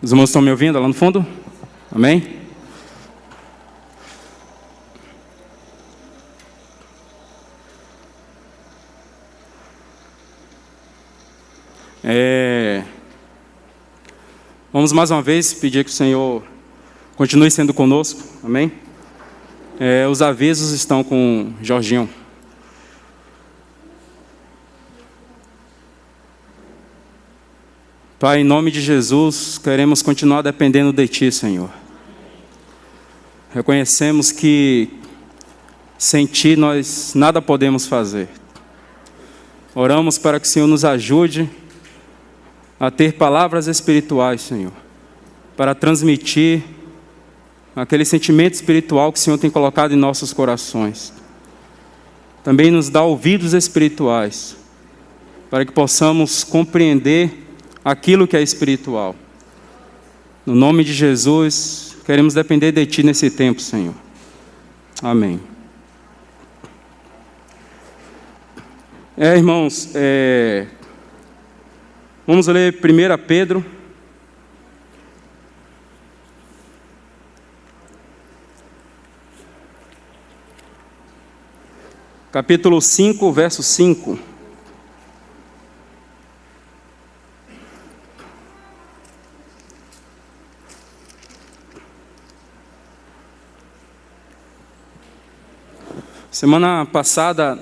Os irmãos estão me ouvindo lá no fundo? Amém? Vamos mais uma vez pedir que o Senhor continue sendo conosco. Amém? Os avisos estão com o Jorginho. Pai, em nome de Jesus, queremos continuar dependendo de Ti, Senhor. Reconhecemos que sem Ti nós nada podemos fazer. Oramos para que o Senhor nos ajude a ter palavras espirituais, Senhor, para transmitir aquele sentimento espiritual que o Senhor tem colocado em nossos corações. Também nos dá ouvidos espirituais, para que possamos compreender aquilo que é espiritual. No nome de Jesus, queremos depender de Ti nesse tempo, Senhor. Amém. Irmãos, vamos ler 1 Pedro. Capítulo 5, verso 5. Semana passada,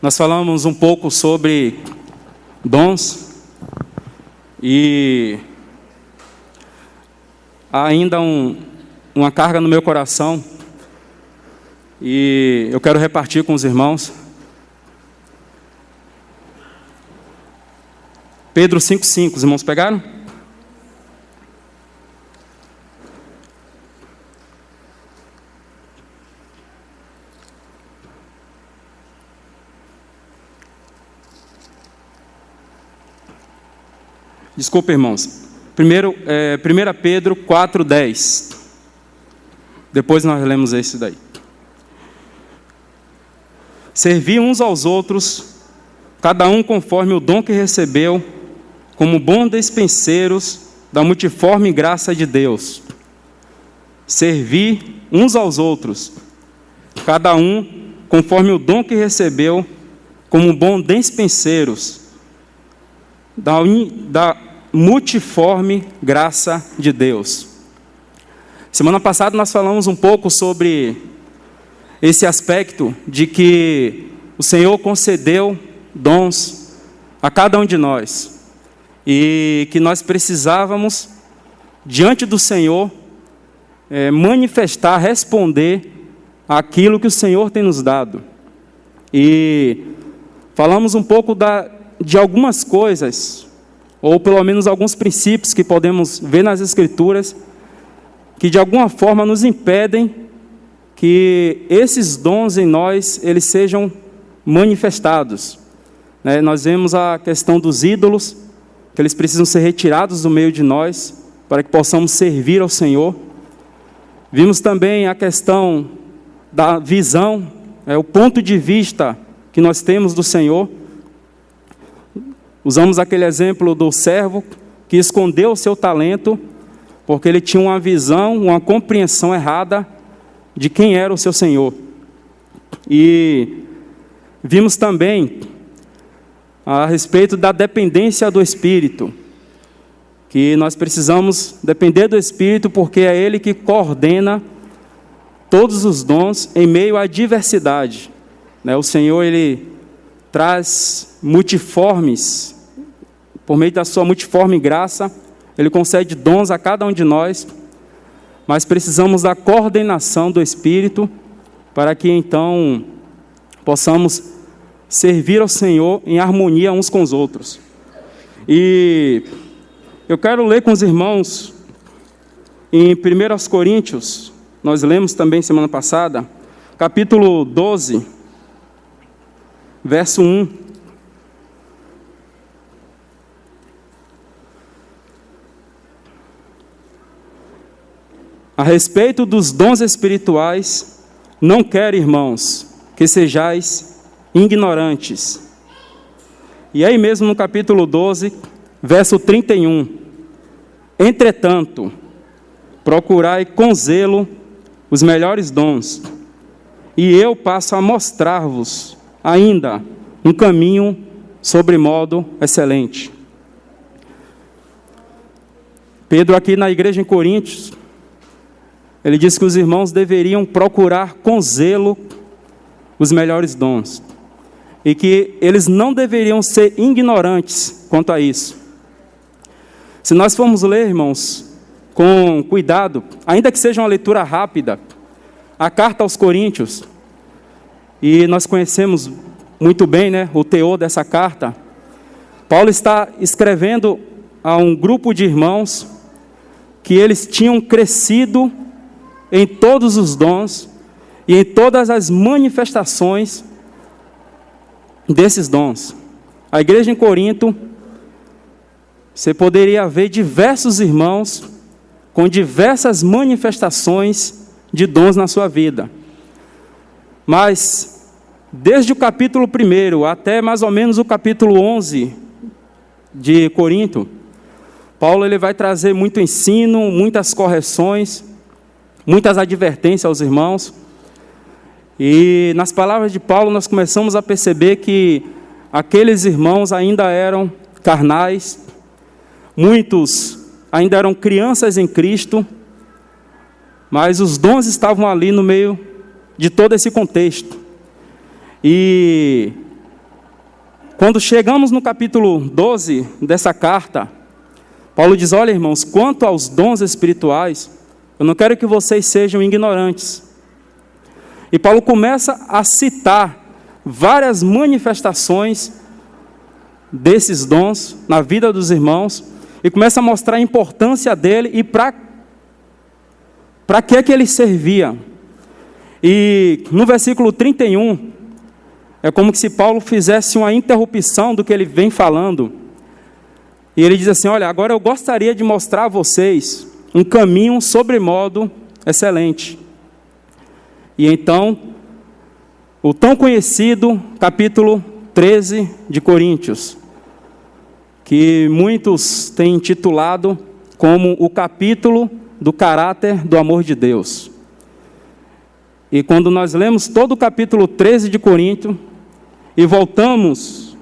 nós falamos um pouco sobre dons e há ainda uma carga no meu coração e eu quero repartir com os irmãos. Pedro 5,5, os irmãos pegaram? Desculpa, irmãos. Primeiro, 1 Pedro 4,10. Depois nós lemos esse daí. Servi uns aos outros, cada um conforme o dom que recebeu, como bons despenseiros da multiforme graça de Deus. Servi uns aos outros, cada um conforme o dom que recebeu, como bons despenseiros da multiforme graça de Deus. Semana passada nós falamos um pouco sobre esse aspecto de que o Senhor concedeu dons a cada um de nós e que nós precisávamos, diante do Senhor, manifestar, responder àquilo que o Senhor tem nos dado. E falamos um pouco de algumas coisas, ou pelo menos alguns princípios que podemos ver nas Escrituras, que de alguma forma nos impedem que esses dons em nós, eles sejam manifestados. Nós vemos a questão dos ídolos, que eles precisam ser retirados do meio de nós, para que possamos servir ao Senhor. Vimos também a questão da visão, o ponto de vista que nós temos do Senhor. Usamos aquele exemplo do servo que escondeu o seu talento, porque ele tinha uma visão, uma compreensão errada de quem era o seu Senhor. E vimos também a respeito da dependência do Espírito, que nós precisamos depender do Espírito, porque é Ele que coordena todos os dons em meio à diversidade. O Senhor, Ele traz multiformes, por meio da sua multiforme graça, Ele concede dons a cada um de nós, mas precisamos da coordenação do Espírito, para que então possamos servir ao Senhor em harmonia uns com os outros. E eu quero ler com os irmãos em 1 Coríntios, nós lemos também semana passada, capítulo 12, verso 1. A respeito dos dons espirituais, não quero, irmãos, que sejais ignorantes. E aí mesmo no capítulo 12, verso 31, Entretanto, procurai com zelo os melhores dons, e eu passo a mostrar-vos ainda um caminho sobremodo excelente. Pedro, aqui na igreja em Coríntios, ele diz que os irmãos deveriam procurar com zelo os melhores dons, e que eles não deveriam ser ignorantes quanto a isso. Se nós formos ler, irmãos, com cuidado, ainda que seja uma leitura rápida, a carta aos Coríntios, e nós conhecemos muito bem, né, o teor dessa carta. Paulo está escrevendo a um grupo de irmãos que eles tinham crescido em todos os dons e em todas as manifestações desses dons. A igreja em Corinto, você poderia ver diversos irmãos com diversas manifestações de dons na sua vida. Mas, desde o capítulo 1 até mais ou menos o capítulo 11 de Corinto, Paulo ele vai trazer muito ensino, muitas correções, muitas advertências aos irmãos. E nas palavras de Paulo nós começamos a perceber que aqueles irmãos ainda eram carnais, muitos ainda eram crianças em Cristo, mas os dons estavam ali no meio de todo esse contexto. E quando chegamos no capítulo 12 dessa carta, Paulo diz: olha, irmãos, quanto aos dons espirituais, eu não quero que vocês sejam ignorantes. E Paulo começa a citar várias manifestações desses dons na vida dos irmãos, e começa a mostrar a importância dele e para que ele servia. E no versículo 31, é como se Paulo fizesse uma interrupção do que ele vem falando. E ele diz assim: olha, agora eu gostaria de mostrar a vocês um caminho sobremodo excelente. E então, o tão conhecido capítulo 13 de Coríntios, que muitos têm intitulado como o capítulo do caráter do amor de Deus. E quando nós lemos todo o capítulo 13 de Coríntios, e voltamos,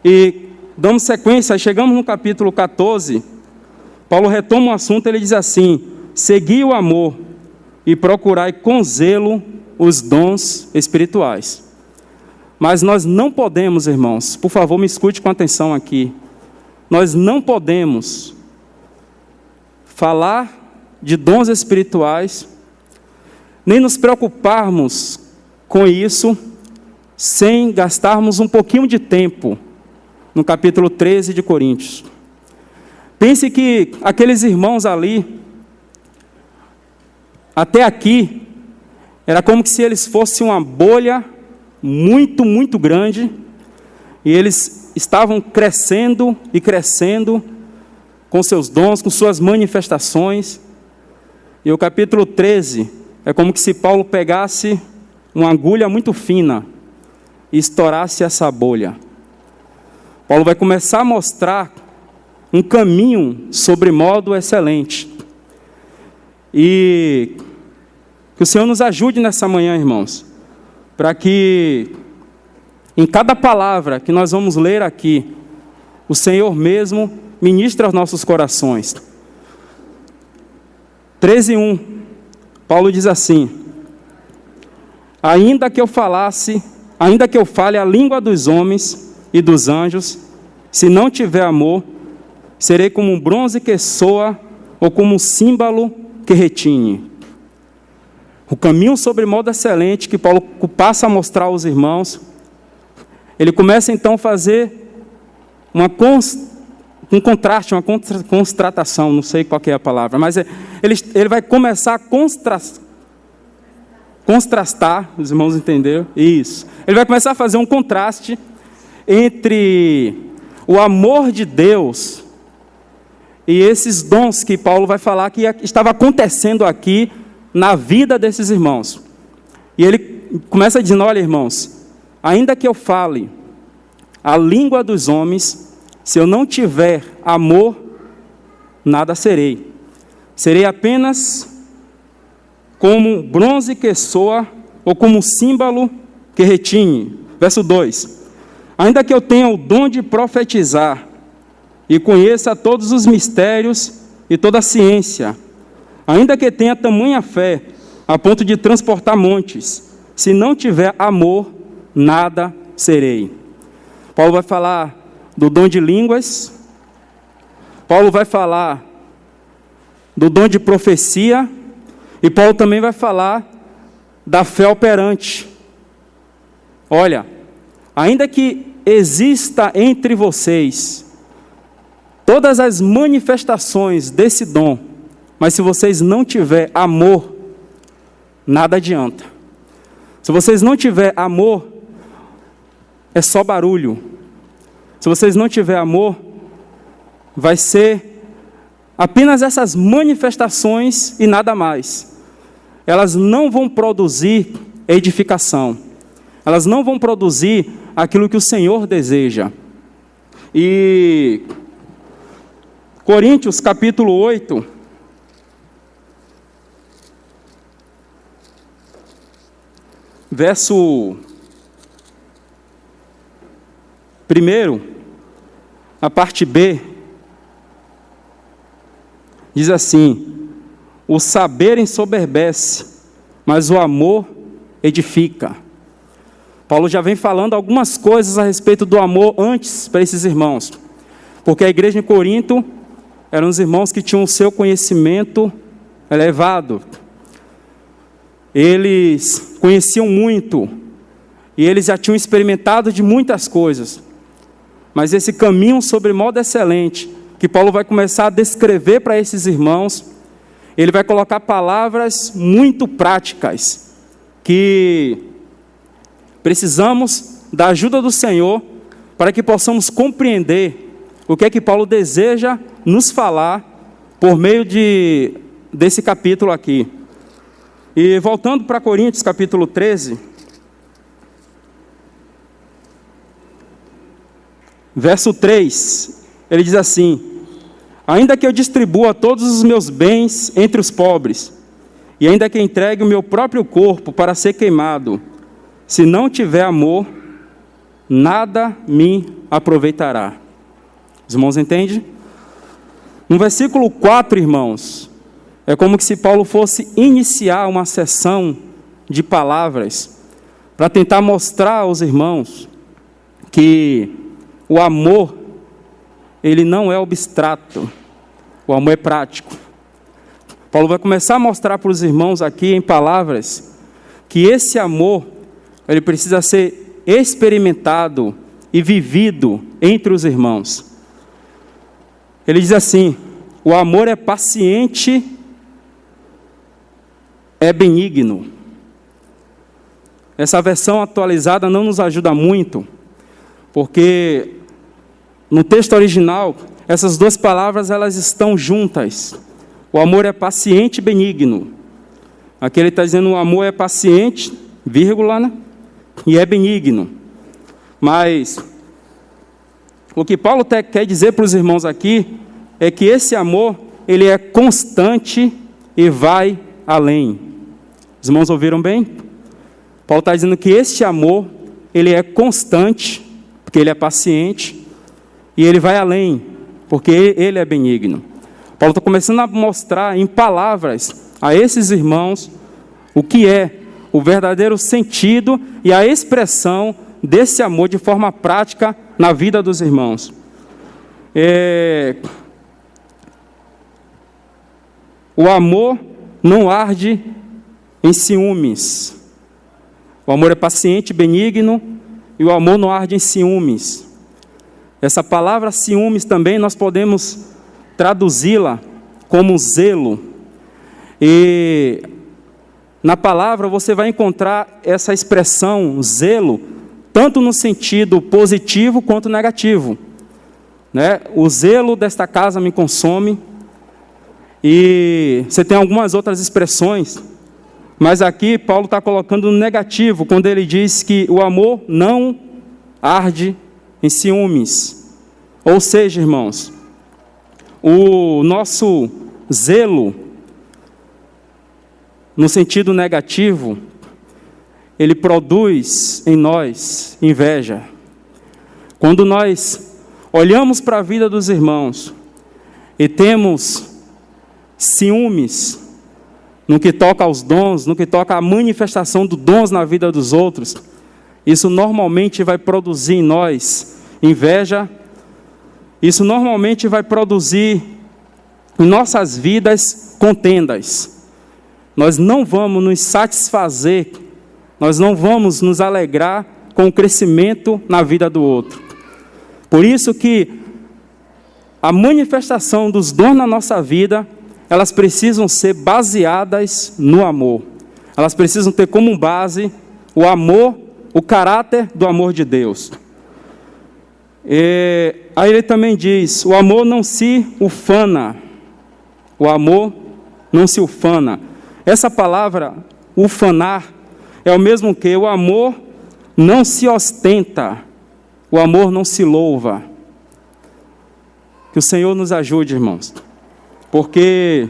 e damos sequência, chegamos no capítulo 14, Paulo retoma o assunto, ele diz assim: segui o amor e procurai com zelo os dons espirituais. Mas nós não podemos, irmãos, por favor me escute com atenção aqui, nós não podemos falar de dons espirituais, nem nos preocuparmos com isso, sem gastarmos um pouquinho de tempo no capítulo 13 de Coríntios. Pense que aqueles irmãos ali, até aqui, era como se eles fossem uma bolha muito, muito grande, e eles estavam crescendo e crescendo com seus dons, com suas manifestações. E o capítulo 13 é como se Paulo pegasse uma agulha muito fina e estourasse essa bolha. Paulo vai começar a mostrar um caminho sobremodo excelente. E que o Senhor nos ajude nessa manhã, irmãos, para que em cada palavra que nós vamos ler aqui, o Senhor mesmo ministre aos nossos corações. 13:1, Paulo diz assim: ainda que eu fale a língua dos homens e dos anjos, se não tiver amor, serei como um bronze que soa, ou como um símbolo que retine. O caminho sobre modo excelente que Paulo passa a mostrar aos irmãos, ele começa então a fazer um contraste, uma constatação, não sei qual que é a palavra, mas ele vai começar a contrastar, os irmãos entenderam? Isso. Ele vai começar a fazer um contraste entre o amor de Deus e esses dons que Paulo vai falar que estava acontecendo aqui na vida desses irmãos. E ele começa dizendo: olha, irmãos, ainda que eu fale a língua dos homens, se eu não tiver amor, nada serei. Serei apenas como bronze que soa, ou como símbolo que retine. Verso 2. Ainda que eu tenha o dom de profetizar, e conheça todos os mistérios e toda a ciência, ainda que tenha tamanha fé, a ponto de transportar montes, se não tiver amor, nada serei. Paulo vai falar do dom de línguas, Paulo vai falar do dom de profecia, e Paulo também vai falar da fé operante. Olha, ainda que exista entre vocês todas as manifestações desse dom, mas se vocês não tiverem amor, nada adianta. Se vocês não tiverem amor, é só barulho. Se vocês não tiverem amor, vai ser apenas essas manifestações e nada mais. Elas não vão produzir edificação. Elas não vão produzir aquilo que o Senhor deseja. E Coríntios capítulo 8, verso 1, a parte B, diz assim: o saber ensoberbece, mas o amor edifica. Paulo já vem falando algumas coisas a respeito do amor antes para esses irmãos, porque a igreja em Corinto eram os irmãos que tinham o seu conhecimento elevado. Eles conheciam muito, e eles já tinham experimentado de muitas coisas. Mas esse caminho sobre modo excelente, que Paulo vai começar a descrever para esses irmãos, ele vai colocar palavras muito práticas, que precisamos da ajuda do Senhor, para que possamos compreender o que é que Paulo deseja nos falar, por meio desse capítulo aqui. E voltando para Coríntios capítulo 13, verso 3, ele diz assim: ainda que eu distribua todos os meus bens entre os pobres, e ainda que entregue o meu próprio corpo para ser queimado, se não tiver amor, nada me aproveitará. Os irmãos entendem? No versículo 4, irmãos, é como se Paulo fosse iniciar uma sessão de palavras para tentar mostrar aos irmãos que o amor, ele não é abstrato, o amor é prático. Paulo vai começar a mostrar para os irmãos aqui em palavras que esse amor, ele precisa ser experimentado e vivido entre os irmãos. Ele diz assim: o amor é paciente, é benigno. Essa versão atualizada não nos ajuda muito, porque no texto original, essas duas palavras elas estão juntas. O amor é paciente e benigno. Aqui ele está dizendo: o amor é paciente, vírgula, né? E é benigno. Mas o que Paulo quer dizer para os irmãos aqui é que esse amor, ele é constante e vai além. Os irmãos ouviram bem? Paulo está dizendo que este amor, ele é constante, porque ele é paciente, e ele vai além, porque ele é benigno. Paulo está começando a mostrar em palavras a esses irmãos o que é o verdadeiro sentido e a expressão desse amor de forma prática na vida dos irmãos. O amor não arde em ciúmes. O amor é paciente, benigno, e o amor não arde em ciúmes. Essa palavra ciúmes também nós podemos traduzi-la como zelo. E na palavra você vai encontrar essa expressão zelo, tanto no sentido positivo quanto negativo. Né? O zelo desta casa me consome. E você tem algumas outras expressões, mas aqui Paulo está colocando no negativo, quando ele diz que o amor não arde em ciúmes. Ou seja, irmãos, o nosso zelo, no sentido negativo, ele produz em nós inveja. Quando nós olhamos para a vida dos irmãos e temos ciúmes no que toca aos dons, no que toca à manifestação dos dons na vida dos outros, isso normalmente vai produzir em nós inveja. Isso normalmente vai produzir em nossas vidas contendas. Nós não vamos nos satisfazer, nós não vamos nos alegrar com o crescimento na vida do outro. Por isso que a manifestação dos dons na nossa vida, elas precisam ser baseadas no amor. Elas precisam ter como base o amor, o caráter do amor de Deus. Aí ele também diz, o amor não se ufana. O amor não se ufana. Essa palavra, ufanar, é o mesmo que o amor não se ostenta. O amor não se louva. Que o Senhor nos ajude, irmãos. Porque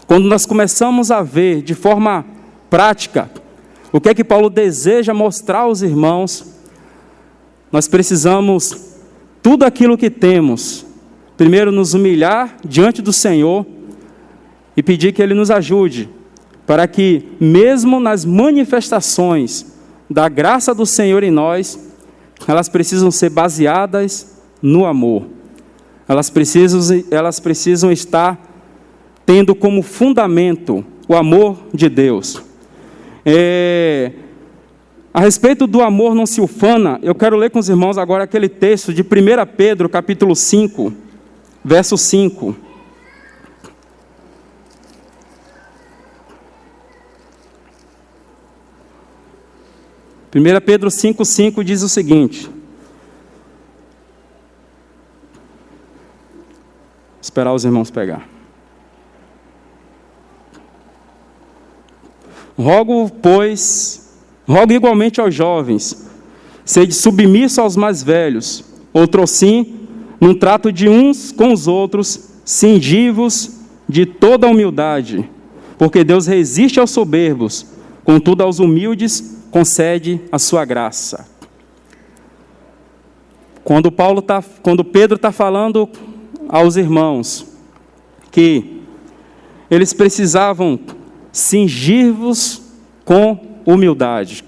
quando nós começamos a ver de forma prática o que é que Paulo deseja mostrar aos irmãos, nós precisamos, tudo aquilo que temos, primeiro nos humilhar diante do Senhor e pedir que Ele nos ajude, para que mesmo nas manifestações da graça do Senhor em nós, elas precisam ser baseadas no amor. Elas precisam estar tendo como fundamento o amor de Deus. A respeito do amor não se ufana, eu quero ler com os irmãos agora aquele texto de 1 Pedro, capítulo 5, verso 5. Pedro 5,5 diz o seguinte. Vou esperar os irmãos pegar. Rogo igualmente aos jovens, sede submissos aos mais velhos, outrossim, num trato de uns com os outros, cingivos de toda a humildade, porque Deus resiste aos soberbos, contudo aos humildes concede a sua graça. Quando Pedro está falando aos irmãos que eles precisavam cingir-vos com humildade.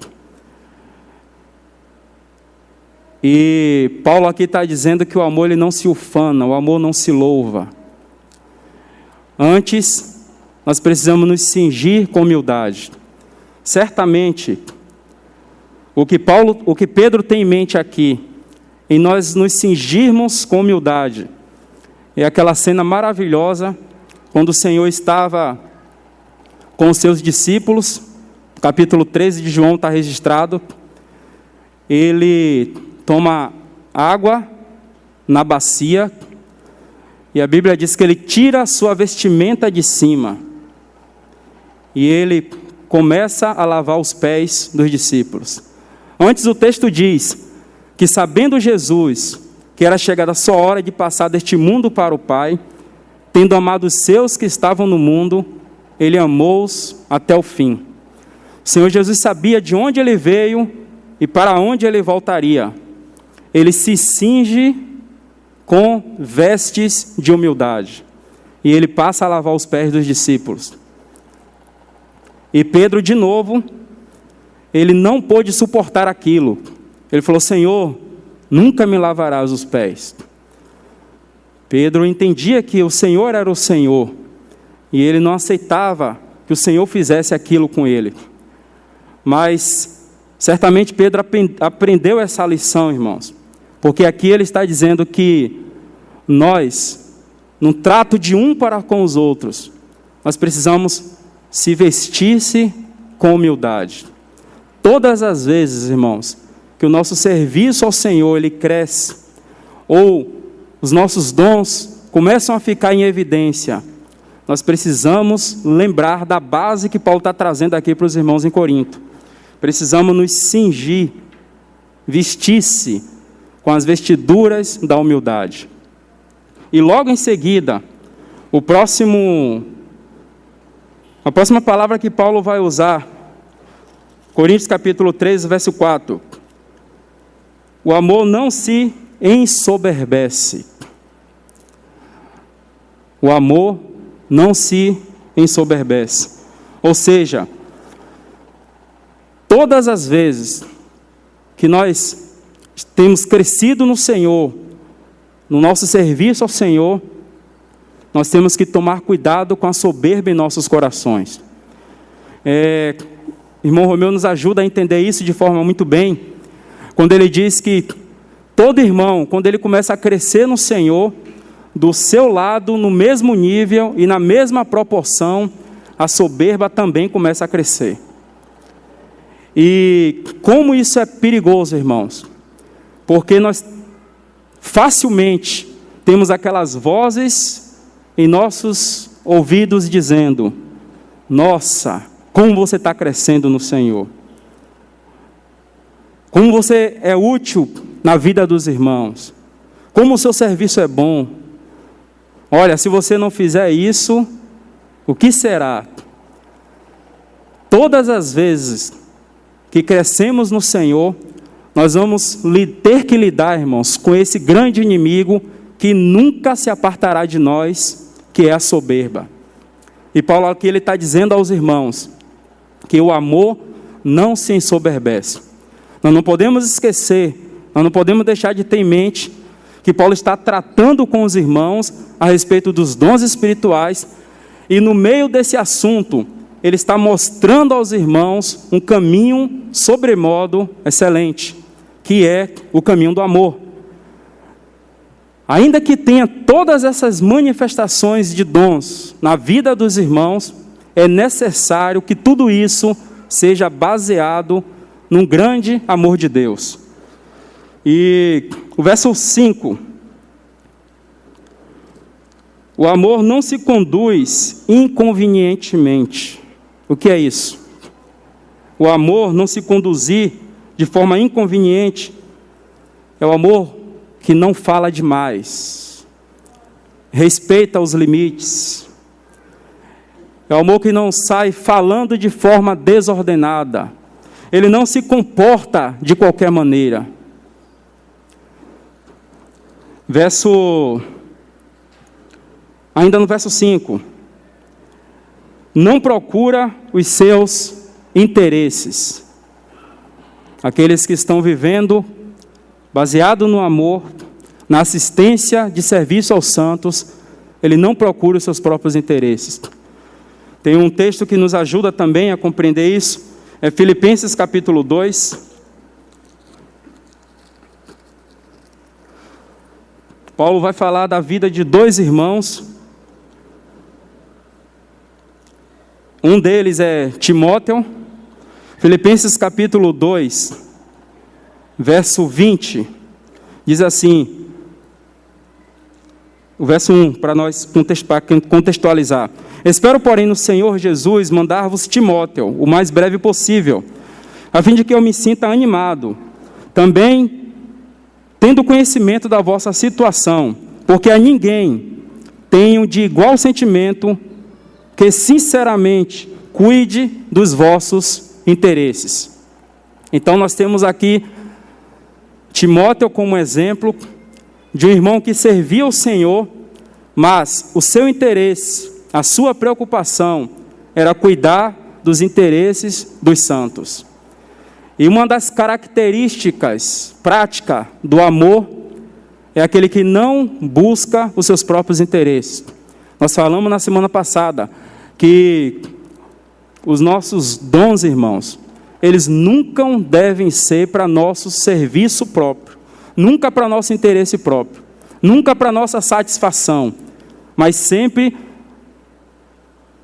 E Paulo aqui está dizendo que o amor ele não se ufana, o amor não se louva. Antes, nós precisamos nos cingir com humildade. Certamente, o que Pedro tem em mente aqui, em nós nos cingirmos com humildade, é aquela cena maravilhosa, quando o Senhor estava com os seus discípulos, capítulo 13 de João está registrado, ele toma água na bacia, e a Bíblia diz que ele tira a sua vestimenta de cima, e ele começa a lavar os pés dos discípulos. Antes o texto diz que, sabendo Jesus que era chegada a sua hora de passar deste mundo para o Pai, tendo amado os seus que estavam no mundo, ele amou-os até o fim. O Senhor Jesus sabia de onde ele veio e para onde ele voltaria. Ele se cinge com vestes de humildade. E ele passa a lavar os pés dos discípulos. E Pedro, de novo, ele não pôde suportar aquilo. Ele falou: Senhor, nunca me lavarás os pés. Pedro entendia que o Senhor era o Senhor. E ele não aceitava que o Senhor fizesse aquilo com ele. Mas, certamente Pedro aprendeu essa lição, irmãos. Porque aqui ele está dizendo que nós, no trato de um para com os outros, nós precisamos se vestir-se com humildade. Todas as vezes, irmãos, que o nosso serviço ao Senhor ele cresce, ou os nossos dons começam a ficar em evidência, nós precisamos lembrar da base que Paulo está trazendo aqui para os irmãos em Corinto. Precisamos nos cingir, vestir-se com as vestiduras da humildade. E logo em seguida, a próxima palavra que Paulo vai usar, Coríntios capítulo 3, verso 4. O amor não se ensoberbece. O amor não se ensoberbece. Ou seja, todas as vezes que nós temos crescido no Senhor, no nosso serviço ao Senhor, nós temos que tomar cuidado com a soberba em nossos corações. Irmão Romeu nos ajuda a entender isso de forma muito bem, quando ele diz que todo irmão, quando ele começa a crescer no Senhor, do seu lado, no mesmo nível e na mesma proporção, a soberba também começa a crescer. E como isso é perigoso, irmãos? Porque nós facilmente temos aquelas vozes em nossos ouvidos dizendo: nossa, como você está crescendo no Senhor. Como você é útil na vida dos irmãos. Como o seu serviço é bom. Olha, se você não fizer isso, o que será? Todas as vezes que crescemos no Senhor, nós vamos ter que lidar, irmãos, com esse grande inimigo que nunca se apartará de nós, que é a soberba. E Paulo aqui ele está dizendo aos irmãos que o amor não se ensoberbece. Nós não podemos esquecer, nós não podemos deixar de ter em mente que Paulo está tratando com os irmãos a respeito dos dons espirituais, e no meio desse assunto, ele está mostrando aos irmãos um caminho sobremodo excelente, que é o caminho do amor. Ainda que tenha todas essas manifestações de dons na vida dos irmãos, é necessário que tudo isso seja baseado num grande amor de Deus. E o verso 5. O amor não se conduz inconvenientemente. O que é isso? O amor não se conduzir de forma inconveniente é o amor que não fala demais, respeita os limites. É o amor que não sai falando de forma desordenada. Ele não se comporta de qualquer maneira. Ainda no verso 5. Não procura os seus interesses. Aqueles que estão vivendo baseado no amor, na assistência de serviço aos santos, ele não procura os seus próprios interesses. Tem um texto que nos ajuda também a compreender isso, é Filipenses capítulo 2. Paulo vai falar da vida de dois irmãos. Um deles é Timóteo. Filipenses capítulo 2, verso 20, diz assim, o verso 1, para nós contextualizar. Espero, porém, no Senhor Jesus mandar-vos Timóteo, o mais breve possível, a fim de que eu me sinta animado, também tendo conhecimento da vossa situação, porque a ninguém tenho de igual sentimento que sinceramente cuide dos vossos interesses. Então nós temos aqui Timóteo como exemplo de um irmão que servia ao Senhor, mas o seu interesse, a sua preocupação era cuidar dos interesses dos santos. E uma das características práticas do amor é aquele que não busca os seus próprios interesses. Nós falamos na semana passada que os nossos dons, irmãos, eles nunca devem ser para nosso serviço próprio, nunca para nosso interesse próprio, nunca para nossa satisfação, mas sempre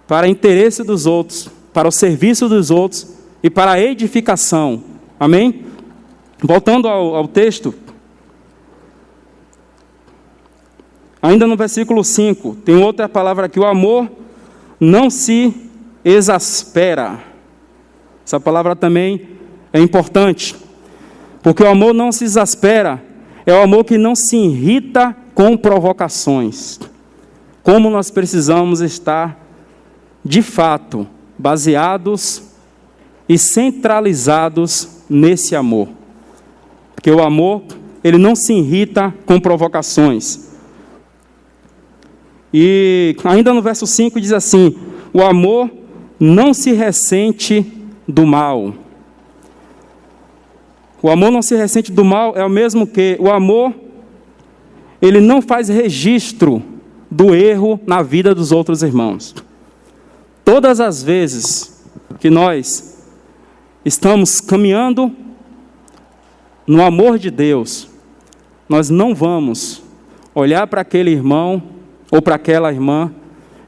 para interesse dos outros, para o serviço dos outros e para a edificação. Amém? Voltando ao texto, ainda no versículo 5, tem outra palavra aqui, o amor não se exaspera. Essa palavra também é importante, porque o amor não se exaspera, é o amor que não se irrita com provocações. Como nós precisamos estar, de fato, baseados e centralizados nesse amor. Porque o amor, ele não se irrita com provocações. E ainda no verso 5 diz assim: o amor não se ressente do mal. O amor não se ressente do mal é o mesmo que o amor, ele não faz registro do erro na vida dos outros irmãos. Todas as vezes que nós estamos caminhando no amor de Deus, nós não vamos olhar para aquele irmão ou para aquela irmã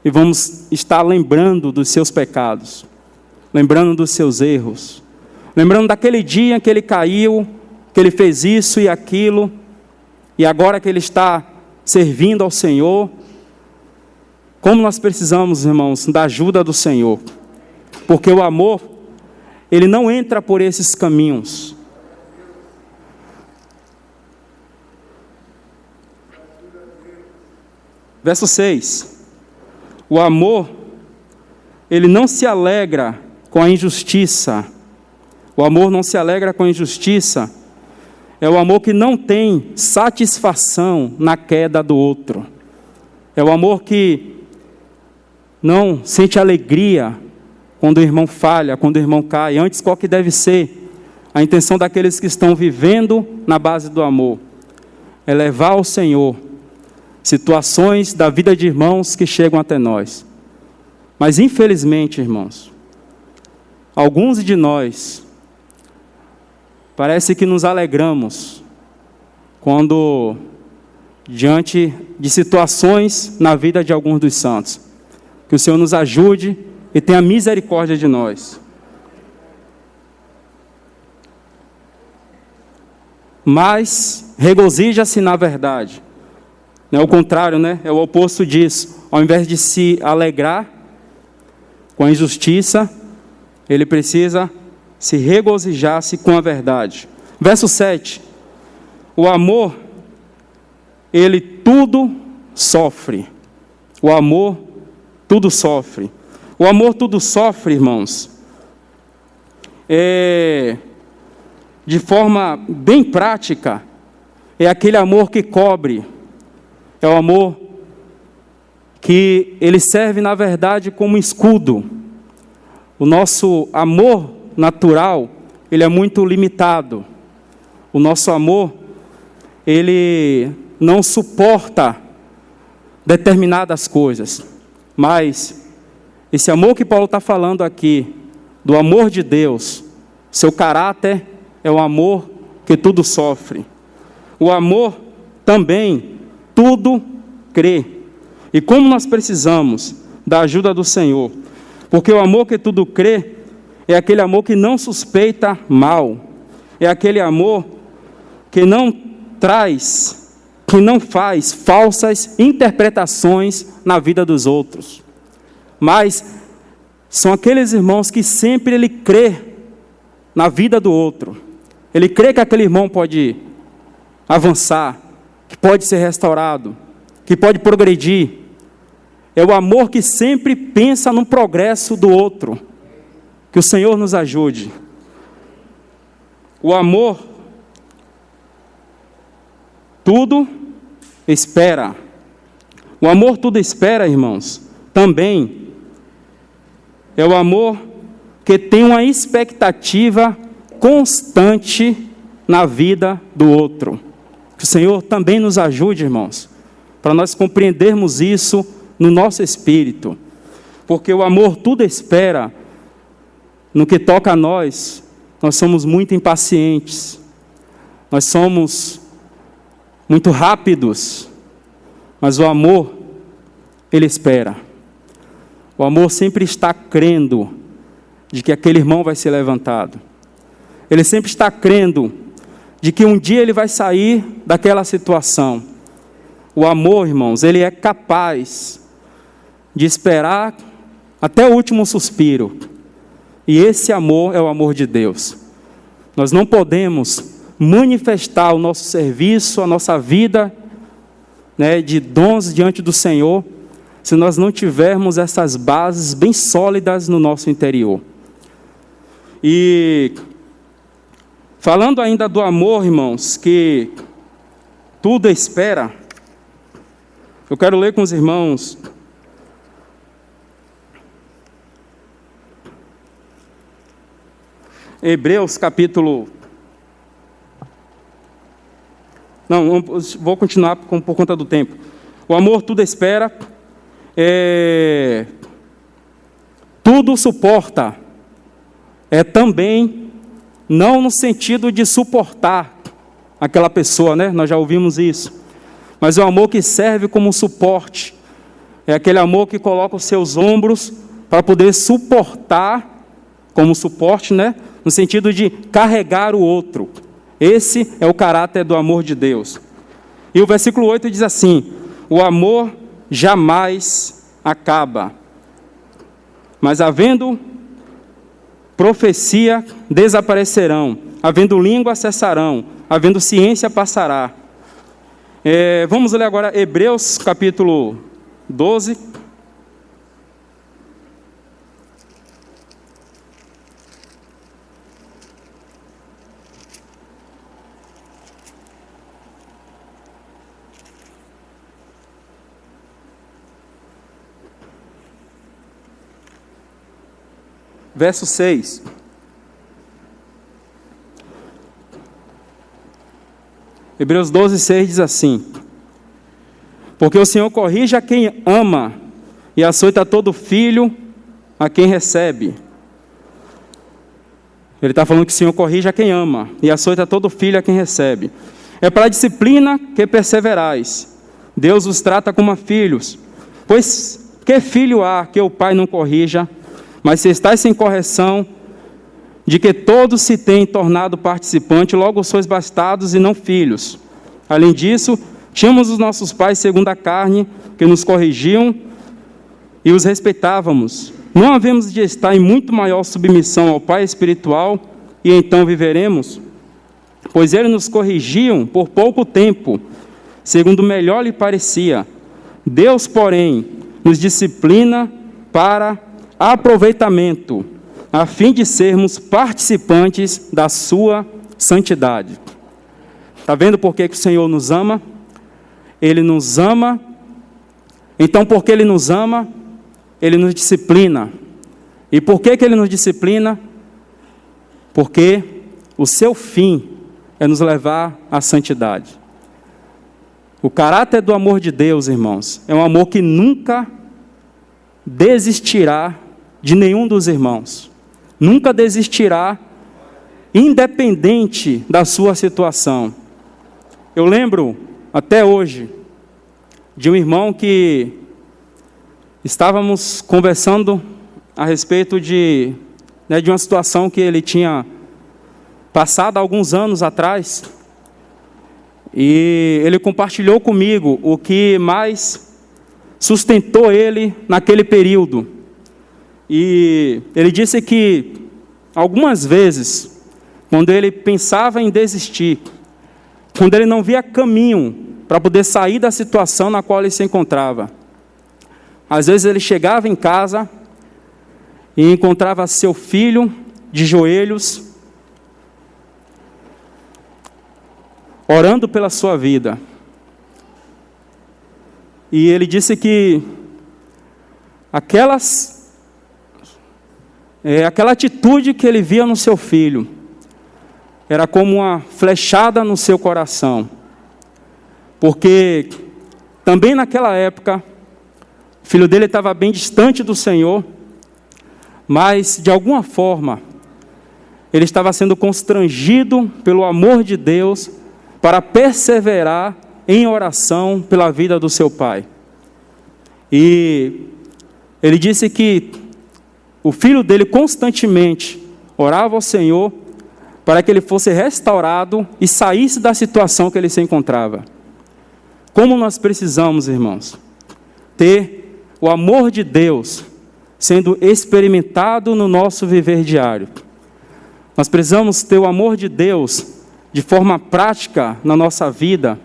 e vamos estar lembrando dos seus pecados, lembrando dos seus erros, lembrando daquele dia que ele caiu, que ele fez isso e aquilo, e agora que ele está servindo ao Senhor. Como nós precisamos, irmãos, da ajuda do Senhor, porque o amor, ele não entra por esses caminhos. Verso 6. O amor, ele não se alegra com a injustiça. O amor não se alegra com a injustiça. É o amor que não tem satisfação na queda do outro. É o amor que não sente alegria quando o irmão falha, quando o irmão cai. Antes, qual que deve ser a intenção daqueles que estão vivendo na base do amor? É levar ao Senhor situações da vida de irmãos que chegam até nós. Mas infelizmente, irmãos, alguns de nós parece que nos alegramos quando diante de situações na vida de alguns dos santos. Que o Senhor nos ajude e tenha misericórdia de nós. Mas regozija-se na verdade. É o contrário, né? É o oposto disso. Ao invés de se alegrar com a injustiça, ele precisa se regozijar-se com a verdade. Verso 7. O amor, ele tudo sofre. O amor tudo sofre. O amor tudo sofre, irmãos. De forma bem prática, é aquele amor que cobre. É o amor que ele serve, na verdade, como escudo. O nosso amor natural, ele é muito limitado. O nosso amor, ele não suporta determinadas coisas. Mas esse amor que Paulo está falando aqui, do amor de Deus, seu caráter é o amor que tudo sofre. O amor também tudo crê. E como nós precisamos da ajuda do Senhor, porque o amor que tudo crê é aquele amor que não suspeita mal, é aquele amor que não traz, que não faz falsas interpretações na vida dos outros, mas são aqueles irmãos que sempre ele crê na vida do outro, ele crê que aquele irmão pode avançar, que pode ser restaurado, que pode progredir. É o amor que sempre pensa no progresso do outro. Que o Senhor nos ajude. O amor tudo espera. O amor tudo espera, irmãos, também é o amor que tem uma expectativa constante na vida do outro. Que o Senhor também nos ajude, irmãos, para nós compreendermos isso no nosso espírito. Porque o amor tudo espera. No que toca a nós, nós somos muito impacientes. Nós somos muito rápidos. Mas o amor, ele espera. O amor sempre está crendo de que aquele irmão vai ser levantado. Ele sempre está crendo de que um dia ele vai sair daquela situação. O amor, irmãos, ele é capaz de esperar até o último suspiro. E esse amor é o amor de Deus. Nós não podemos manifestar o nosso serviço, a nossa vida né, de dons diante do Senhor, se nós não tivermos essas bases bem sólidas no nosso interior. E falando ainda do amor, irmãos, que tudo espera, eu quero ler com os irmãos Hebreus capítulo... Não, vou continuar por conta do tempo. O amor tudo espera, tudo suporta. Também, não no sentido de suportar aquela pessoa, né? Nós já ouvimos isso. Mas é o amor que serve como suporte. É aquele amor que coloca os seus ombros para poder suportar, como suporte, né? No sentido de carregar o outro. Esse é o caráter do amor de Deus. E o versículo 8 diz assim: o amor jamais acaba, mas havendo profecia desaparecerão, havendo língua cessarão, havendo ciência passará. Vamos ler agora Hebreus capítulo 12. Verso 6. Hebreus 12, 6 diz assim: porque o Senhor corrige a quem ama, e açoita todo filho a quem recebe. Ele está falando que o Senhor corrige a quem ama, e açoita todo filho a quem recebe. É para a disciplina que perseverais. Deus os trata como a filhos. Pois que filho há que o pai não corrija? Mas se estáis sem correção, de que todos se têm tornado participante, logo sois bastardos e não filhos. Além disso, tínhamos os nossos pais segundo a carne, que nos corrigiam e os respeitávamos. Não havemos de estar em muito maior submissão ao Pai espiritual, e então viveremos? Pois eles nos corrigiam por pouco tempo, segundo melhor lhe parecia. Deus, porém, nos disciplina para aproveitamento, a fim de sermos participantes da sua santidade. Está vendo por que o Senhor nos ama? Ele nos ama. Então, porque Ele nos ama, Ele nos disciplina. E por que Ele nos disciplina? Porque o seu fim é nos levar à santidade. O caráter do amor de Deus, irmãos, é um amor que nunca desistirá de nenhum dos irmãos. Nunca desistirá, independente da sua situação. Eu lembro, até hoje, de um irmão que estávamos conversando a respeito de uma situação que ele tinha passado há alguns anos atrás, e ele compartilhou comigo o que mais sustentou ele naquele período. E ele disse que algumas vezes, quando ele pensava em desistir, quando ele não via caminho para poder sair da situação na qual ele se encontrava, às vezes ele chegava em casa e encontrava seu filho de joelhos, orando pela sua vida. E ele disse que aquela atitude que ele via no seu filho era como uma flechada no seu coração, porque também naquela época o filho dele estava bem distante do Senhor, mas de alguma forma ele estava sendo constrangido pelo amor de Deus para perseverar em oração pela vida do seu pai. E ele disse que o filho dele constantemente orava ao Senhor para que ele fosse restaurado e saísse da situação que ele se encontrava. Como nós precisamos, irmãos, ter o amor de Deus sendo experimentado no nosso viver diário. Nós precisamos ter o amor de Deus de forma prática na nossa vida,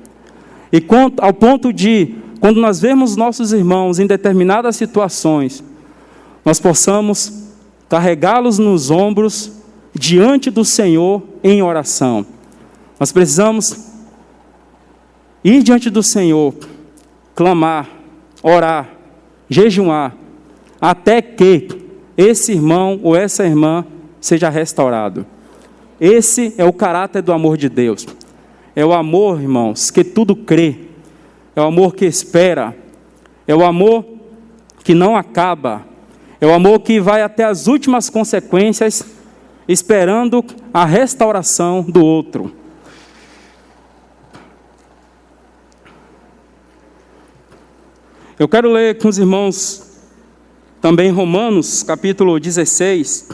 E ao ponto de, quando nós vemos nossos irmãos em determinadas situações, nós possamos carregá-los nos ombros diante do Senhor em oração. Nós precisamos ir diante do Senhor, clamar, orar, jejuar, até que esse irmão ou essa irmã seja restaurado. Esse é o caráter do amor de Deus. É o amor, irmãos, que tudo crê. É o amor que espera. É o amor que não acaba. É o amor que vai até as últimas consequências, esperando a restauração do outro. Eu quero ler com os irmãos também Romanos, capítulo 16.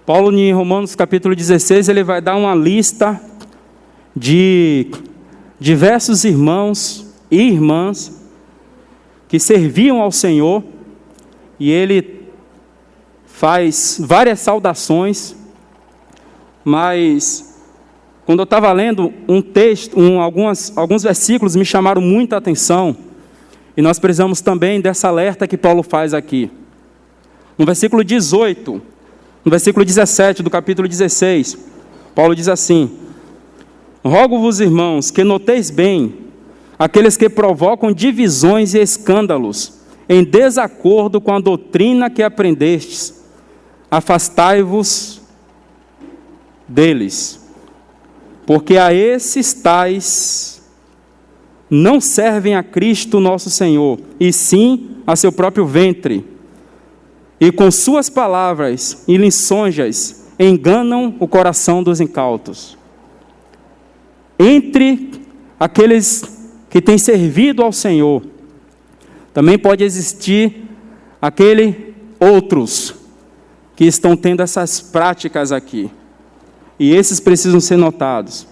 Paulo, em Romanos capítulo 16, ele vai dar uma lista de diversos irmãos e irmãs que serviam ao Senhor, e ele faz várias saudações, mas quando eu estava lendo um texto, alguns versículos me chamaram muita atenção, e nós precisamos também dessa alerta que Paulo faz aqui. No versículo 18, no versículo 17 do capítulo 16, Paulo diz assim: rogo-vos, irmãos, que noteis bem aqueles que provocam divisões e escândalos, em desacordo com a doutrina que aprendestes, afastai-vos deles, porque a esses tais não servem a Cristo nosso Senhor, e sim a seu próprio ventre, e com suas palavras e lisonjas enganam o coração dos incautos. Entre aqueles que têm servido ao Senhor, também pode existir outros que estão tendo essas práticas aqui, e esses precisam ser notados.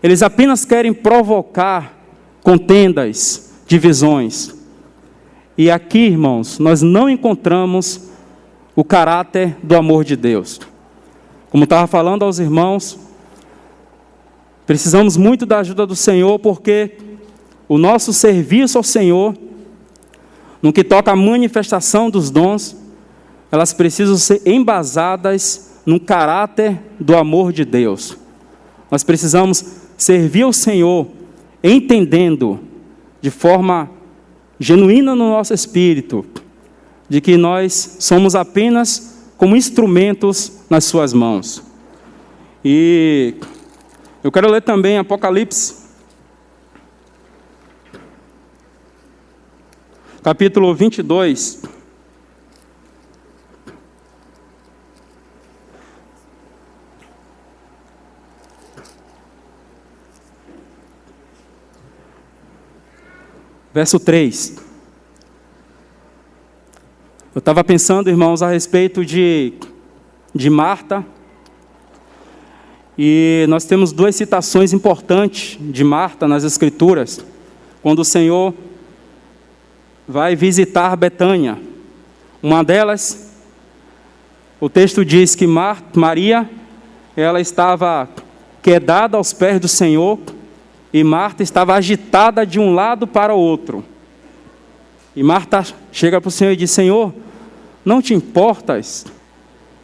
Eles apenas querem provocar contendas, divisões, e aqui, irmãos, nós não encontramos o caráter do amor de Deus. Como estava falando aos irmãos, precisamos muito da ajuda do Senhor, porque o nosso serviço ao Senhor, no que toca à manifestação dos dons, elas precisam ser embasadas no caráter do amor de Deus. Nós precisamos servir ao Senhor, entendendo de forma genuína no nosso espírito, de que nós somos apenas como instrumentos nas suas mãos. E eu quero ler também Apocalipse, capítulo 22, verso 3. Eu estava pensando, irmãos, a respeito de Marta, e nós temos duas citações importantes de Marta nas Escrituras, quando o Senhor vai visitar Betânia. Uma delas, o texto diz que Maria, ela estava quedada aos pés do Senhor, e Marta estava agitada de um lado para o outro. E Marta chega para o Senhor e diz: Senhor, não te importas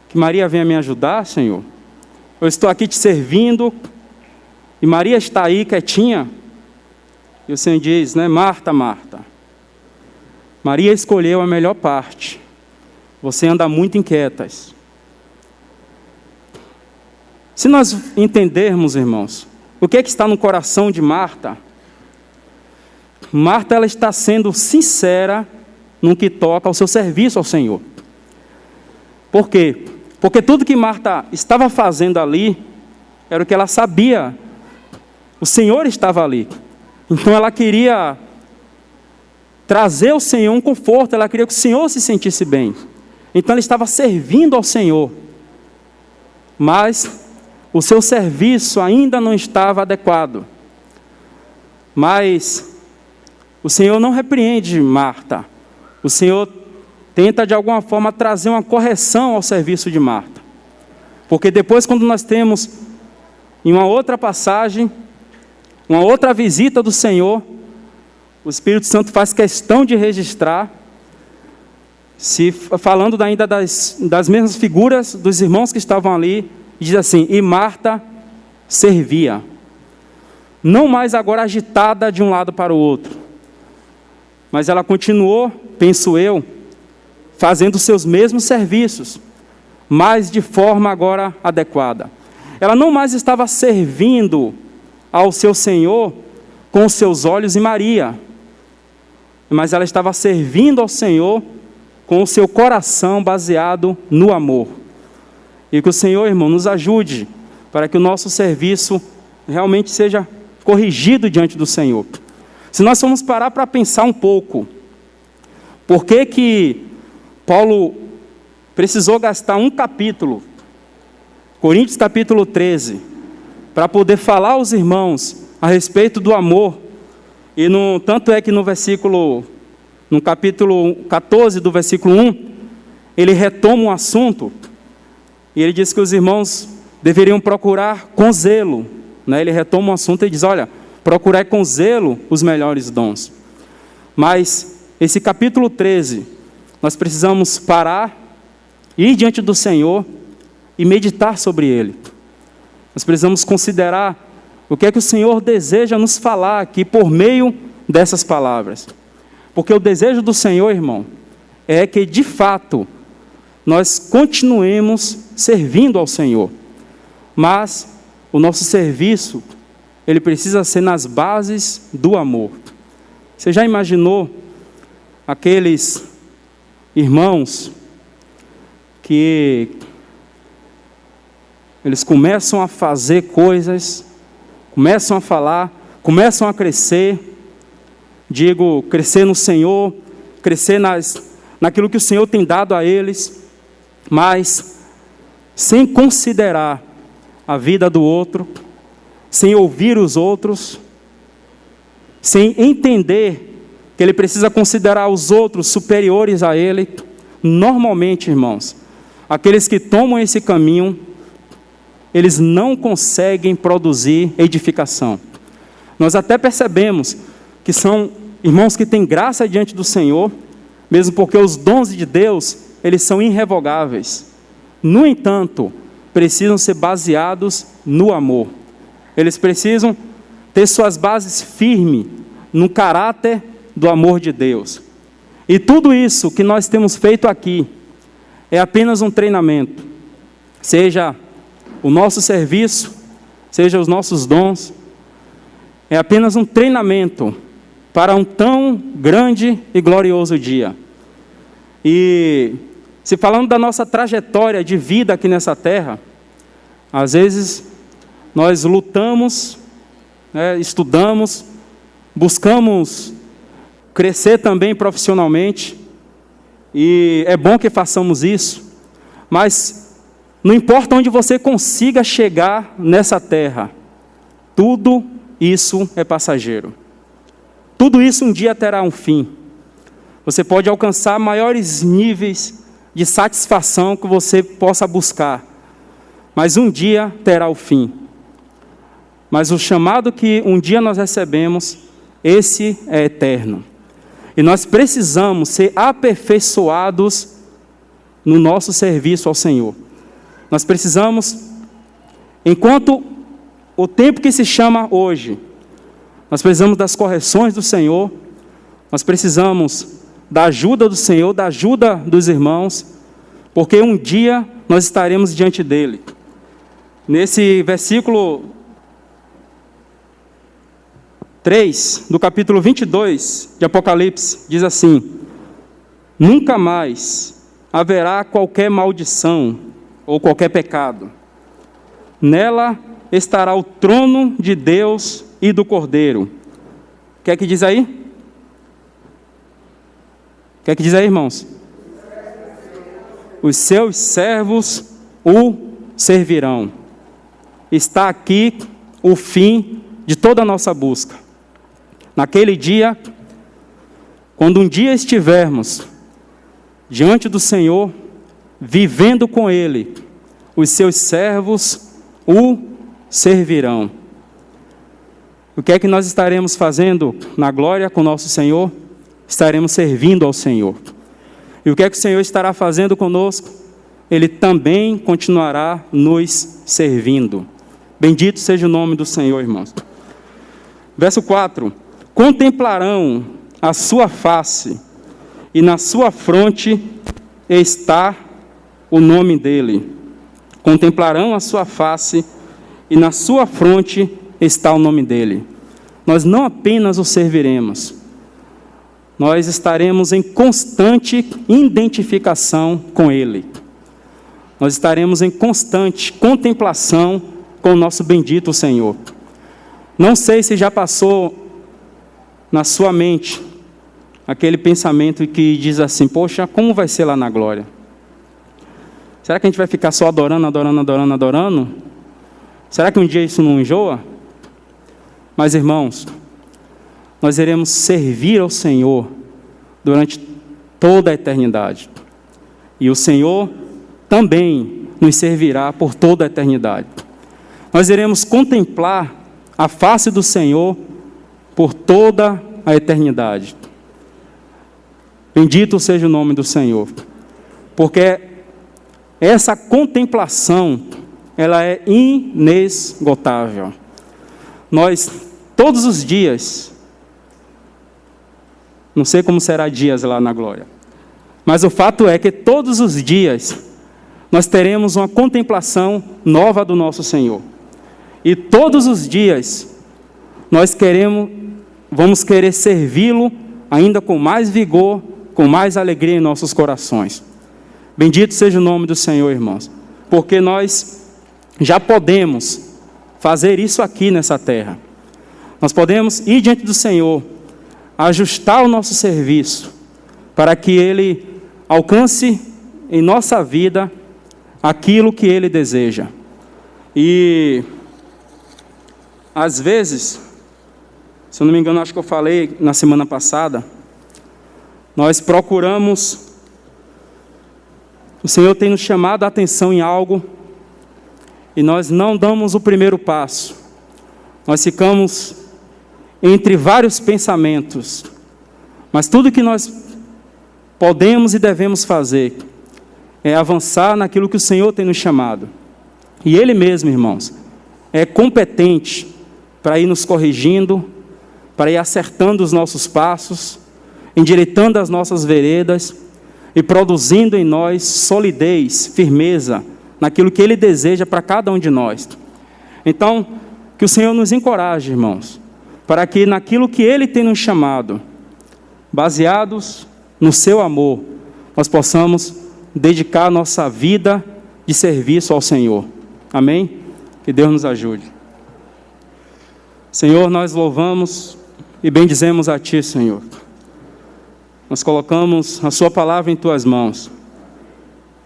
que Maria venha me ajudar, Senhor? Eu estou aqui te servindo, e Maria está aí quietinha. E o Senhor diz, né, Marta, Marta, Maria escolheu a melhor parte. Você anda muito inquietas. Se nós entendermos, irmãos, o que é que está no coração de Marta, Marta, ela está sendo sincera no que toca ao seu serviço ao Senhor. Por quê? Porque tudo que Marta estava fazendo ali era o que ela sabia. O Senhor estava ali. Então ela queria trazer ao Senhor um conforto, ela queria que o Senhor se sentisse bem. Então ela estava servindo ao Senhor. Mas o seu serviço ainda não estava adequado. Mas o Senhor não repreende Marta. O Senhor tenta de alguma forma trazer uma correção ao serviço de Marta. Porque depois, quando nós temos em uma outra passagem, uma outra visita do Senhor, o Espírito Santo faz questão de registrar, falando ainda das mesmas figuras dos irmãos que estavam ali, diz assim: e Marta servia. Não mais agora agitada de um lado para o outro, mas ela continuou, penso eu, fazendo os seus mesmos serviços, mas de forma agora adequada. Ela não mais estava servindo ao seu Senhor com os seus olhos em Maria, mas ela estava servindo ao Senhor com o seu coração baseado no amor. E que o Senhor, irmão, nos ajude para que o nosso serviço realmente seja corrigido diante do Senhor. Se nós formos parar para pensar um pouco, por que Paulo precisou gastar um capítulo, Coríntios capítulo 13, para poder falar aos irmãos a respeito do amor, e tanto é que no capítulo 14 do versículo 1, ele retoma um assunto, e ele diz que os irmãos deveriam procurar com zelo, né? Ele retoma um assunto e diz: olha, procurai com zelo os melhores dons. Mas esse capítulo 13, nós precisamos parar, ir diante do Senhor e meditar sobre ele. Nós precisamos considerar o que é que o Senhor deseja nos falar aqui por meio dessas palavras. Porque o desejo do Senhor, irmão, é que de fato nós continuemos servindo ao Senhor. Mas o nosso serviço, ele precisa ser nas bases do amor. Você já imaginou aqueles irmãos que eles começam a fazer coisas, começam a falar, começam a crescer, crescer no Senhor, crescer naquilo que o Senhor tem dado a eles, mas sem considerar a vida do outro, sem ouvir os outros, sem entender que ele precisa considerar os outros superiores a ele. Normalmente, irmãos, aqueles que tomam esse caminho, eles não conseguem produzir edificação. Nós até percebemos que são irmãos que têm graça diante do Senhor, mesmo porque os dons de Deus, eles são irrevogáveis. No entanto, precisam ser baseados no amor. Eles precisam ter suas bases firmes no caráter do amor de Deus. E tudo isso que nós temos feito aqui é apenas um treinamento. Seja o nosso serviço, seja os nossos dons, é apenas um treinamento para um tão grande e glorioso dia. E se falando da nossa trajetória de vida aqui nessa terra, às vezes nós lutamos, estudamos, buscamos crescer também profissionalmente, e é bom que façamos isso, mas não importa onde você consiga chegar nessa terra, tudo isso é passageiro. Tudo isso um dia terá um fim. Você pode alcançar maiores níveis de satisfação que você possa buscar, mas um dia terá o fim. Mas o chamado que um dia nós recebemos, esse é eterno. E nós precisamos ser aperfeiçoados no nosso serviço ao Senhor. Nós precisamos, enquanto o tempo que se chama hoje, nós precisamos das correções do Senhor, nós precisamos da ajuda do Senhor, da ajuda dos irmãos, porque um dia nós estaremos diante dele. Nesse versículo 3, do capítulo 22 de Apocalipse, diz assim: nunca mais haverá qualquer maldição ou qualquer pecado. Nela estará o trono de Deus e do Cordeiro. O que é que diz aí? O que é que diz aí, irmãos? Os seus servos o servirão. Está aqui o fim de toda a nossa busca. naquele dia, quando um dia estivermos diante do Senhor, vivendo com Ele, os seus servos o servirão. O que é que nós estaremos fazendo na glória com nosso Senhor? Estaremos servindo ao Senhor. E o que é que o Senhor estará fazendo conosco? Ele também continuará nos servindo. Bendito seja o nome do Senhor, irmãos. Verso 4. Contemplarão a sua face, e na sua fronte está o nome dele. Contemplarão a sua face, e na sua fronte está o nome dele. Nós não apenas o serviremos, nós estaremos em constante identificação com ele. Nós estaremos em constante contemplação com o nosso bendito Senhor. Não sei se já passou na sua mente aquele pensamento que diz assim: poxa, como vai ser lá na glória? Será que a gente vai ficar só adorando, adorando, adorando, adorando? Será que um dia isso não enjoa? Mas, irmãos, nós iremos servir ao Senhor durante toda a eternidade. E o Senhor também nos servirá por toda a eternidade. Nós iremos contemplar a face do Senhor por toda a eternidade. Bendito seja o nome do Senhor. Porque essa contemplação, ela é inesgotável. Nós, todos os dias, não sei como será dias lá na glória, mas o fato é que todos os dias nós teremos uma contemplação nova do nosso Senhor. E todos os dias nós vamos querer servi-lo ainda com mais vigor, com mais alegria em nossos corações. Bendito seja o nome do Senhor, irmãos, porque nós já podemos fazer isso aqui nessa terra. Nós podemos ir diante do Senhor, ajustar o nosso serviço, para que Ele alcance em nossa vida aquilo que Ele deseja. E, às vezes, se eu não me engano, acho que eu falei na semana passada, nós procuramos, o Senhor tem nos chamado a atenção em algo, e nós não damos o primeiro passo. Nós ficamos entre vários pensamentos, mas tudo que nós podemos e devemos fazer é avançar naquilo que o Senhor tem nos chamado. E Ele mesmo, irmãos, é competente para ir nos corrigindo, para ir acertando os nossos passos, endireitando as nossas veredas e produzindo em nós solidez, firmeza, naquilo que Ele deseja para cada um de nós. Então, que o Senhor nos encoraje, irmãos, para que naquilo que Ele tem nos chamado, baseados no seu amor, nós possamos dedicar nossa vida de serviço ao Senhor. Amém? Que Deus nos ajude. Senhor, nós louvamos e bendizemos a Ti, Senhor. Nós colocamos a Sua palavra em Tuas mãos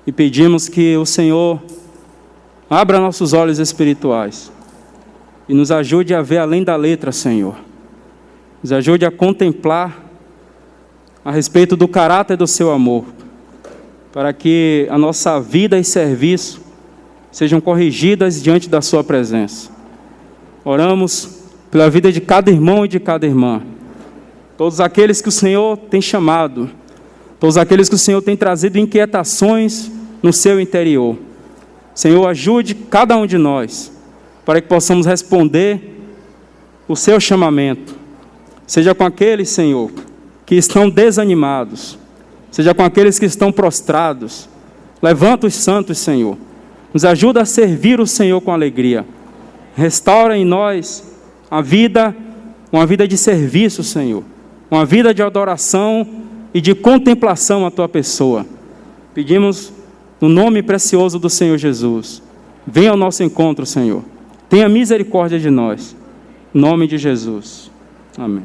e pedimos que o Senhor abra nossos olhos espirituais e nos ajude a ver além da letra, Senhor. Nos ajude a contemplar a respeito do caráter do Seu amor, para que a nossa vida e serviço sejam corrigidas diante da Sua presença. Oramos pela vida de cada irmão e de cada irmã, todos aqueles que o Senhor tem chamado, todos aqueles que o Senhor tem trazido inquietações no seu interior. Senhor, ajude cada um de nós, para que possamos responder o seu chamamento, seja com aqueles, Senhor, que estão desanimados, seja com aqueles que estão prostrados. Levanta os santos, Senhor, nos ajuda a servir o Senhor com alegria. Restaura em nós a vida, uma vida de serviço, Senhor, uma vida de adoração e de contemplação à Tua pessoa. Pedimos no nome precioso do Senhor Jesus. Venha ao nosso encontro, Senhor. Tenha misericórdia de nós. Em nome de Jesus. Amém.